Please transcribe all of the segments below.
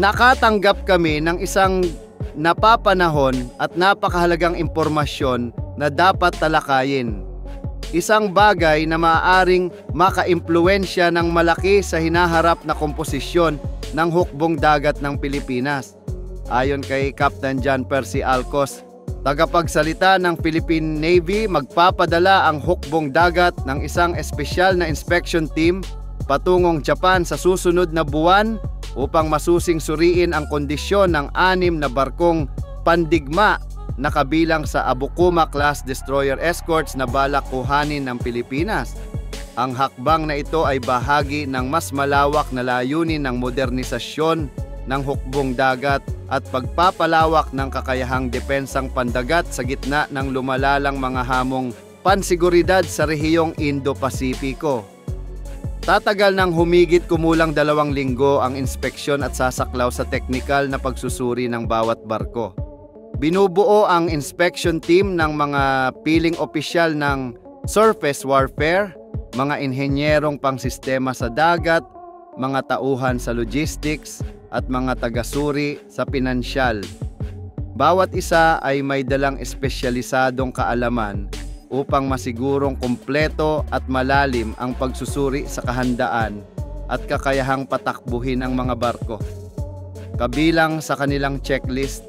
nakatanggap kami ng isang napapanahon at napakahalagang impormasyon na dapat talakayin. Isang bagay na maaaring makaimpluwensya ng malaki sa hinaharap na komposisyon ng hukbong dagat ng Pilipinas. Ayon kay Captain John Percy Alcos, tagapagsalita ng Philippine Navy, magpapadala ang hukbong dagat ng isang espesyal na inspection team patungong Japan sa susunod na buwan upang masusing suriin ang kondisyon ng 6 na barkong pandigma na kabilang sa Abukuma-class destroyer escorts na balak kuhanin ng Pilipinas. Ang hakbang na ito ay bahagi ng mas malawak na layunin ng modernisasyon ng hukbong dagat at pagpapalawak ng kakayahang depensang pandagat sa gitna ng lumalalang mga hamong pansiguridad sa rehiyong Indo-Pasipiko. Tatagal ng humigit kumulang 2 linggo ang inspeksyon at sasaklaw sa teknikal na pagsusuri ng bawat barko. Binubuo ang inspection team ng mga piling opisyal ng surface warfare, mga inhenyerong pangsistema sa dagat, mga tauhan sa logistics, at mga tagasuri sa pinansyal. Bawat isa ay may dalang espesyalisadong kaalaman upang masigurong kumpleto at malalim ang pagsusuri sa kahandaan at kakayahang patakbuhin ang mga barko. Kabilang sa kanilang checklist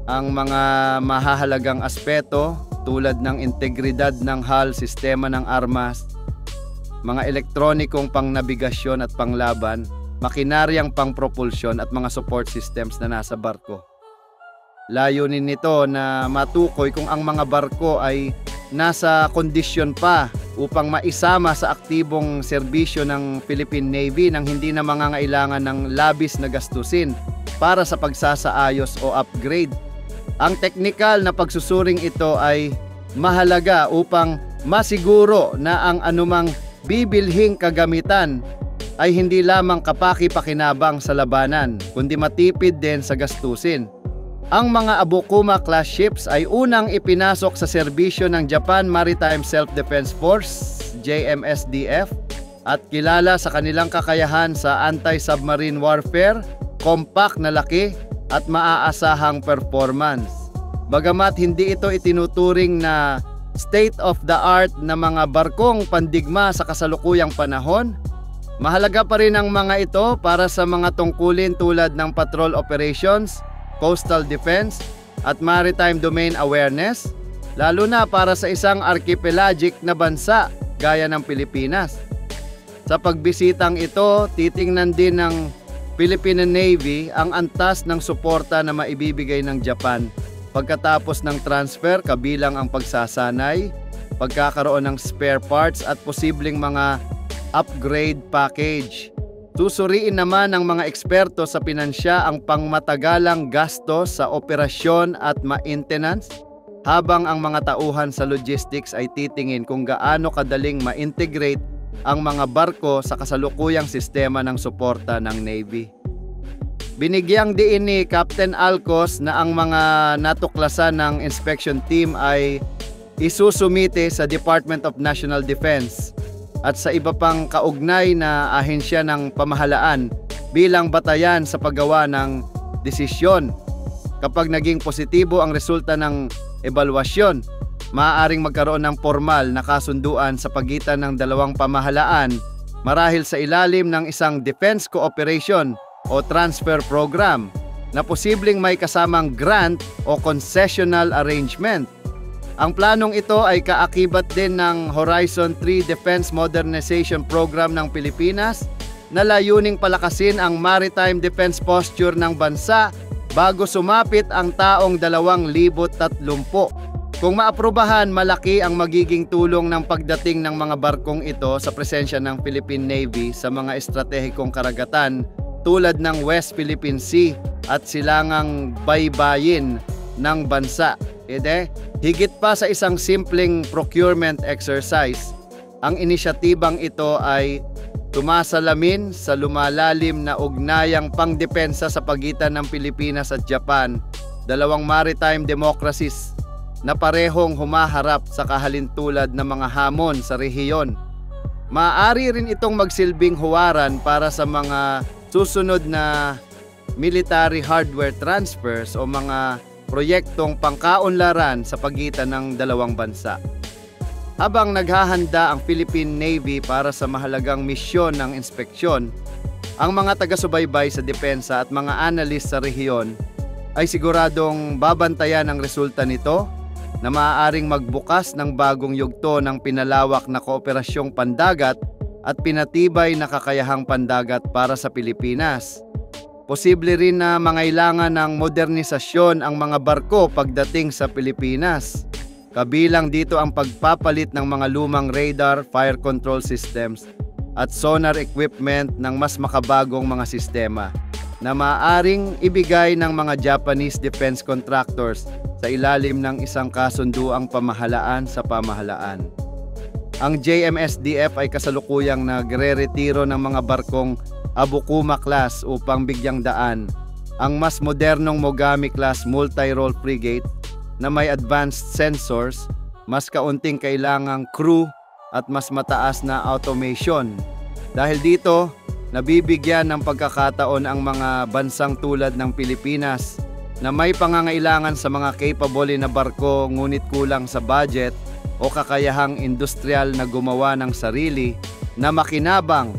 ang mga mahahalagang aspeto tulad ng integridad ng hull, sistema ng armas, mga elektronikong pangnabigasyon at panglaban, makinaryang pangpropulsyon at mga support systems na nasa barko. Layunin nito na matukoy kung ang mga barko ay nasa kondisyon pa upang maisama sa aktibong serbisyo ng Philippine Navy nang hindi na mangangailangan ng labis na gastusin para sa pagsasaayos o upgrade. Ang teknikal na pagsusuring ito ay mahalaga upang masiguro na ang anumang bibilhing kagamitan ay hindi lamang kapaki-pakinabang sa labanan, kundi matipid din sa gastusin. Ang mga Abukuma-class ships ay unang ipinasok sa serbisyo ng Japan Maritime Self-Defense Force, JMSDF, at kilala sa kanilang kakayahan sa anti-submarine warfare, compact na laki, at maaasahang performance. Bagamat hindi ito itinuturing na state-of-the-art na mga barkong pandigma sa kasalukuyang panahon, mahalaga pa rin ang mga ito para sa mga tungkulin tulad ng patrol operations, coastal defense, at maritime domain awareness, lalo na para sa isang archipelagic na bansa gaya ng Pilipinas. Sa pagbisitang ito, titingnan din ng Philippine Navy ang antas ng suporta na maibibigay ng Japan pagkatapos ng transfer, kabilang ang pagsasanay, pagkakaroon ng spare parts at posibleng mga upgrade package. Susuriin naman ng mga eksperto sa pinansya ang pangmatagalang gastos sa operasyon at maintenance, habang ang mga tauhan sa logistics ay titingin kung gaano kadaling ma-integrate ang mga barko sa kasalukuyang sistema ng suporta ng Navy. Binigyang diin ni Captain Alcos na ang mga natuklasan ng inspection team ay isusumite sa Department of National Defense at sa iba pang kaugnay na ahensya ng pamahalaan bilang batayan sa paggawa ng desisyon. Kapag naging positibo ang resulta ng ebalwasyon, maaaring magkaroon ng formal na kasunduan sa pagitan ng dalawang pamahalaan marahil sa ilalim ng isang defense cooperation o transfer program na posibleng may kasamang grant o concessional arrangement. Ang planong ito ay kaakibat din ng Horizon 3 Defense Modernization Program ng Pilipinas na layuning palakasin ang maritime defense posture ng bansa bago sumapit ang taong 2030. Kung maaprubahan, malaki ang magiging tulong ng pagdating ng mga barkong ito sa presensya ng Philippine Navy sa mga estratehikong karagatan tulad ng West Philippine Sea at silangang baybayin ng bansa. Higit pa sa isang simpleng procurement exercise, ang inisyatibang ito ay tumasalamin sa lumalalim na ugnayang pangdepensa sa pagitan ng Pilipinas at Japan, dalawang maritime democracies na parehong humaharap sa kahalintulad ng mga hamon sa rehiyon. Maaari rin itong magsilbing huwaran para sa mga susunod na military hardware transfers o mga proyektong pangkaunlaran sa pagitan ng dalawang bansa. Habang naghahanda ang Philippine Navy para sa mahalagang misyon ng inspeksyon, ang mga taga-subaybay sa depensa at mga analyst sa rehiyon ay siguradong babantayan ang resulta nito na maaaring magbukas ng bagong yugto ng pinalawak na kooperasyong pandagat at pinatibay na kakayahang pandagat para sa Pilipinas. Posible rin na mangailangan ng modernisasyon ang mga barko pagdating sa Pilipinas. Kabilang dito ang pagpapalit ng mga lumang radar, fire control systems at sonar equipment ng mas makabagong mga sistema na maaaring ibigay ng mga Japanese defense contractors sa ilalim ng isang kasunduang pamahalaan sa pamahalaan. Ang JMSDF ay kasalukuyang nagre-retiro ng mga barkong Abukuma class upang bigyang daan ang mas modernong Mogami class multi-role frigate na may advanced sensors, mas kaunting kailangang crew at mas mataas na automation. Dahil dito, nabibigyan ng pagkakataon ang mga bansang tulad ng Pilipinas na may pangangailangan sa mga capable na barko ngunit kulang sa budget o kakayahang industrial na gumawa ng sarili na makinabang